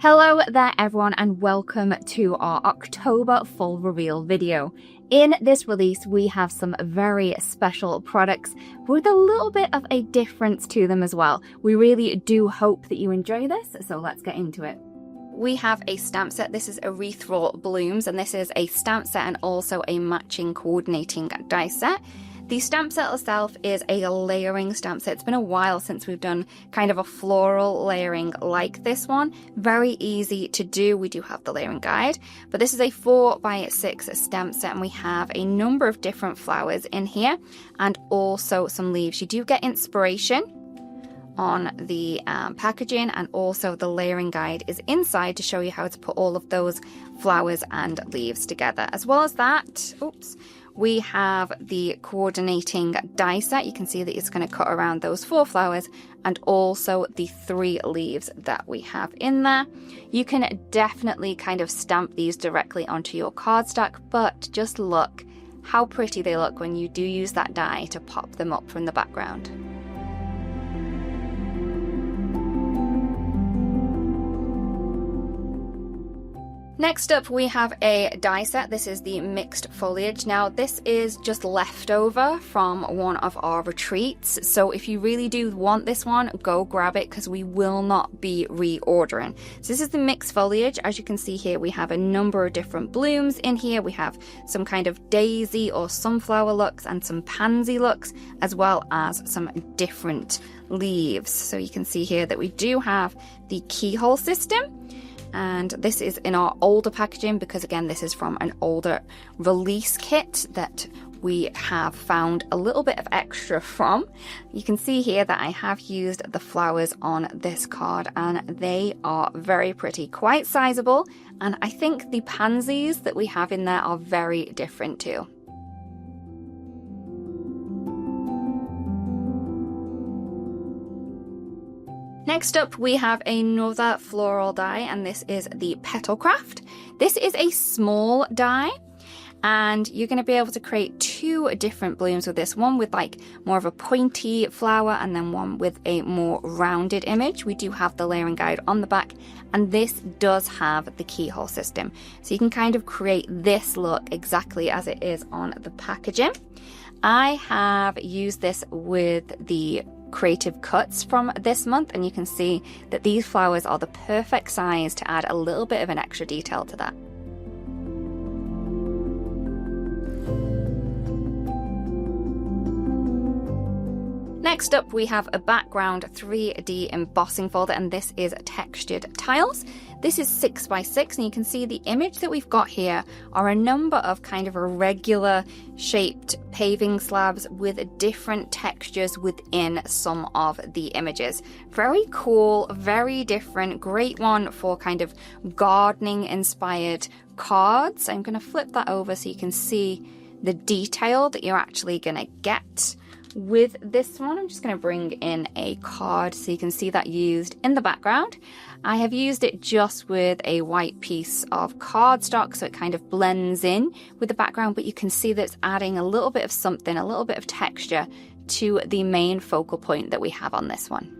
Hello there everyone and welcome to our October full reveal video. In this release we have some very special products with a little bit of a difference to them as well. We really do hope that you enjoy this, so let's get into it. We have a stamp set. This is Ethereal Blooms, and this is a stamp set and also a matching coordinating die set. The stamp set itself is a layering stamp set. It's been a while since we've done kind of a floral layering like this one. Very easy to do. We do have the layering guide, but this is a 4x6 stamp set and we have a number of different flowers in here and also some leaves. You do get inspiration on the packaging, and also the layering guide is inside to show you how to put all of those flowers and leaves together. As well as that, we have the coordinating die set. You can see that it's going to cut around those 4 flowers and also the 3 leaves that we have in there. You can definitely kind of stamp these directly onto your cardstock, but just look how pretty they look when you do use that die to pop them up from the background. Next up, we have a die set. This is the mixed foliage. Now, this is just leftover from one of our retreats. So if you really do want this one, go grab it because we will not be reordering. So this is the mixed foliage. As you can see here, we have a number of different blooms in here. We have some kind of daisy or sunflower looks and some pansy looks, as well as some different leaves. So you can see here that we do have the keyhole system. And this is in our older packaging because, again, this is from an older release kit that we have found a little bit of extra from. You can see here that I have used the flowers on this card and they are very pretty, quite sizable. And I think the pansies that we have in there are very different too. Next up, we have another floral die, and this is the Petalcraft. This is a small die, and you're going to be able to create 2 different blooms with this. One with like more of a pointy flower, and then one with a more rounded image. We do have the layering guide on the back, and this does have the keyhole system. So you can kind of create this look exactly as it is on the packaging. I have used this with the creative cuts from this month, and you can see that these flowers are the perfect size to add a little bit of an extra detail to that. Next up, we have a background 3D embossing folder, and this is textured tiles. This is 6x6, and you can see the image that we've got here are a number of kind of irregular shaped paving slabs with different textures within some of the images. Very cool, very different, great one for kind of gardening inspired cards. I'm going to flip that over so you can see the detail that you're actually going to get with this one. I'm just going to bring in a card so you can see that used in the background. I have used it just with a white piece of cardstock so it kind of blends in with the background, but you can see that it's adding a little bit of something, a little bit of texture to the main focal point that we have on this one.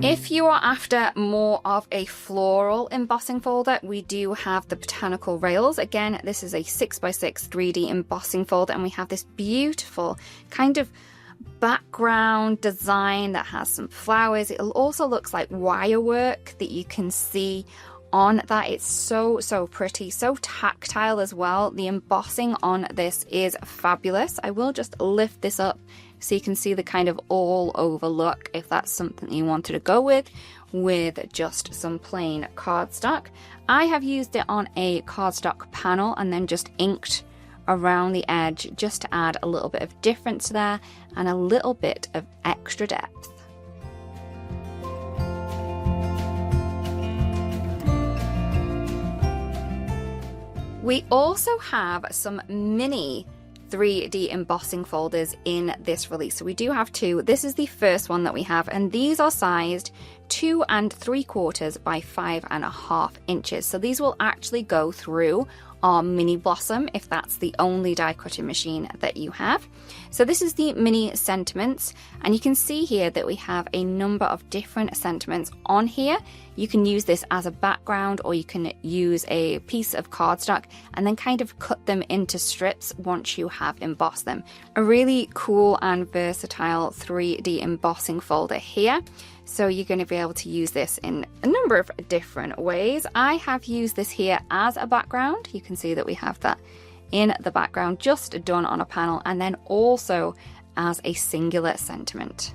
If you are after more of a floral embossing folder, we do have the Botanical rails. Again, this is a 6x6 3D embossing folder, and we have this beautiful kind of background design that has some flowers. It also looks like wire work that you can see on that. It's so pretty, so tactile as well. The embossing on this is fabulous. I will just lift this up so you can see the kind of all over look if that's something you wanted to go with just some plain cardstock. I have used it on a cardstock panel and then just inked around the edge just to add a little bit of difference there and a little bit of extra depth. We also have some mini 3D embossing folders in this release. So we do have 2. This is the first one that we have, and these are sized 2 3/4 by 5.5 inches. So these will actually go through our mini blossom if that's the only die cutting machine that you have. So this is the mini sentiments, and you can see here that we have a number of different sentiments on here. You can use this as a background, or you can use a piece of cardstock and then kind of cut them into strips once you have embossed them. A really cool and versatile 3D embossing folder here. So you're going to be able to use this in a number of different ways. I have used this here as a background. You can see that we have that in the background just done on a panel, and then also as a singular sentiment.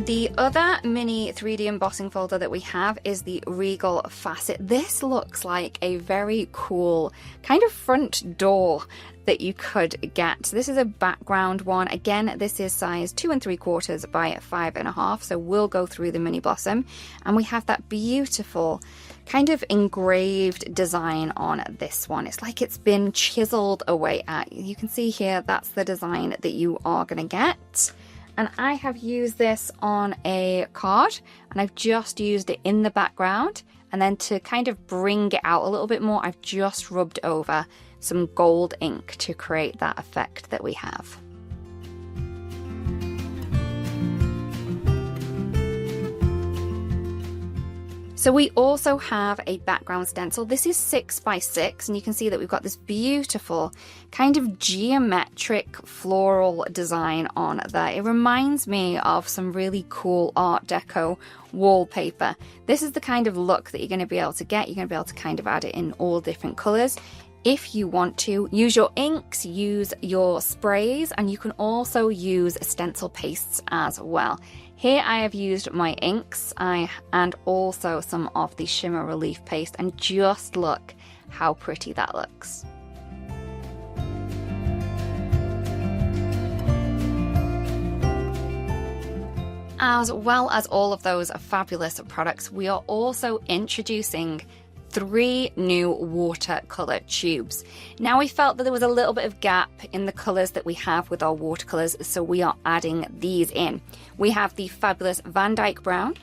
The other mini 3D embossing folder that we have is the Regal Facet. This looks like a very cool kind of front door that you could get. This is a background one. Again, this is size 2 3/4 by 5.5. So we'll go through the mini blossom, and we have that beautiful kind of engraved design on this one. It's like it's been chiseled away at. You can see here, that's the design that you are going to get. And I have used this on a card, and I've just used it in the background, and then to kind of bring it out a little bit more, I've just rubbed over some gold ink to create that effect that we have. So we also have a background stencil. This is 6 by 6, and you can see that we've got this beautiful kind of geometric floral design on there. It reminds me of some really cool Art Deco wallpaper. This is the kind of look that you're going to be able to get. You're going to be able to kind of add it in all different colors. If you want to, use your inks, use your sprays, and you can also use stencil pastes as well. Here I have used my inks and also some of the shimmer relief paste, and just look how pretty that looks. As well as all of those fabulous products, we are also introducing 3 new watercolor tubes. Now, we felt that there was a little bit of gap in the colors that we have with our watercolors, so we are adding these in. We have the fabulous Van Dyke Brown,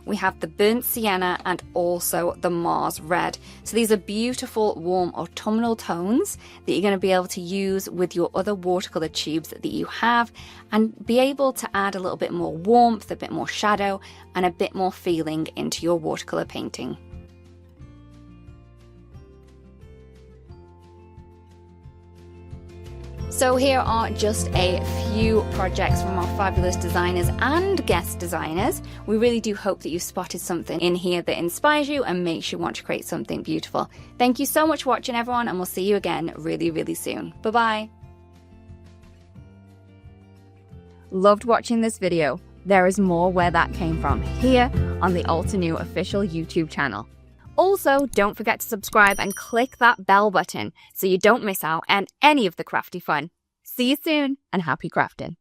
we have the Burnt Sienna, and also the Mars Red. So these are beautiful warm autumnal tones that you're going to be able to use with your other watercolor tubes that you have, and be able to add a little bit more warmth, a bit more shadow, and a bit more feeling into your watercolor painting. So here are just a few projects from our fabulous designers and guest designers. We really do hope that you spotted something in here that inspires you and makes you want to create something beautiful. Thank you so much for watching, everyone, and we'll see you again really, really soon. Bye-bye. Loved watching this video? There is more where that came from here on the Altenew official YouTube channel. Also, don't forget to subscribe and click that bell button so you don't miss out on any of the crafty fun. See you soon, and happy crafting.